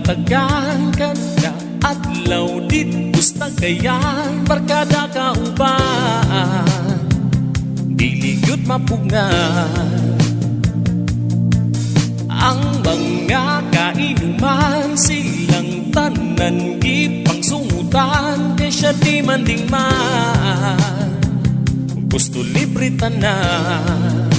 tagan kada adlaw dito sa Cagayan, barkada kauban dili gyud mapugngan. Ang mga kainuman silang tanan gipangsungutan, kay siya di mandingman gusto libre tanan.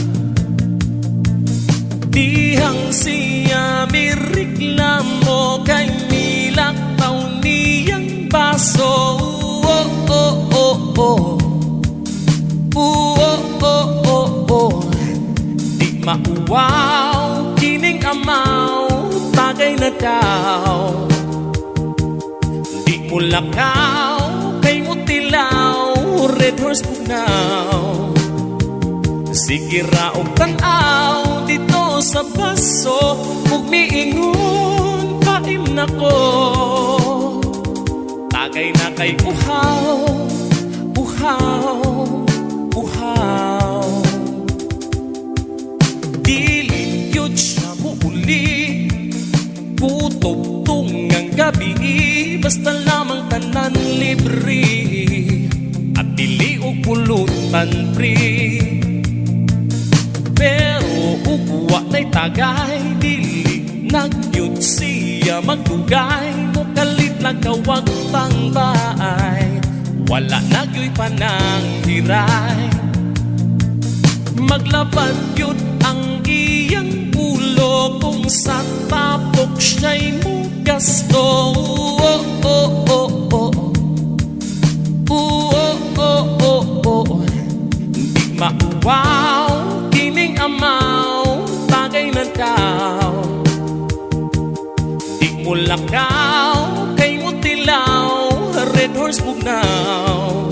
Dihang siya mireklamo kay nilaktaw niyang baso. Di mauwaw kining amaw, tagay na daw. Di mo lakaw kay mo tilaw, red horse pugnaw. Sige raog tanaw dito sa baso, ug miingon paim nako. Tagay na kay uhaw, uhaw, uhaw. Dili yun siya muuli, kutob tungang gabi, basta lamang tanan libre at dili og pulutan free. Pero ugwa na'y tagay, dili nagyud siya magdugay, mukalit lang kawag pangbay, wala nagyo'y panang hiray. Maglabad yun ang iyang ulo kung sa tapok siya'y mugasto. Di mauwaw kining amaw, tagay na daw. Di mo lakaw kay mo tilaw, red horse pugnaw.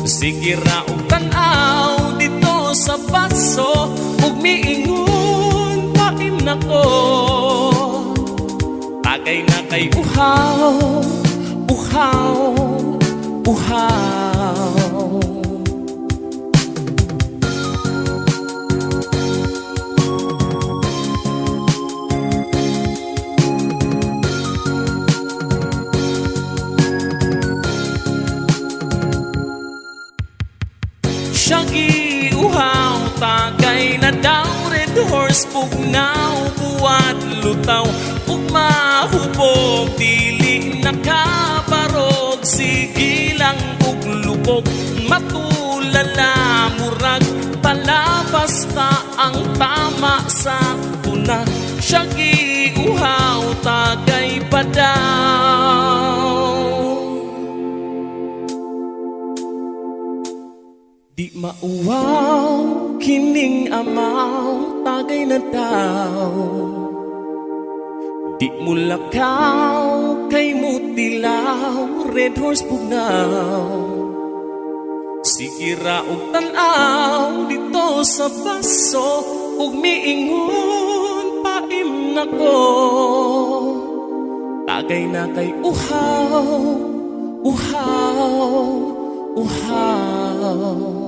Sige raog tanaw dito sa baso, ug miingon paim nako. Tagay na kay uhaw, uhaw, uhaw. Siyagi uhaw, tagay na daw, red horse pugnaw, buwat lutaw, ug mahubog, dili nakabarog, sige lang ug lubog, matulala murag, palabas ta ang tama sa tuna. Siyagi uhaw, tagay pa daw. Di mauwaw kining amaw, tagay na daw. Di mo lakaw kay mo tilaw, red horse pugnaw. Sige raog tanaw dito sa baso, ug miingon paim nako. Tagay na kay uhaw, uhaw, uhaw.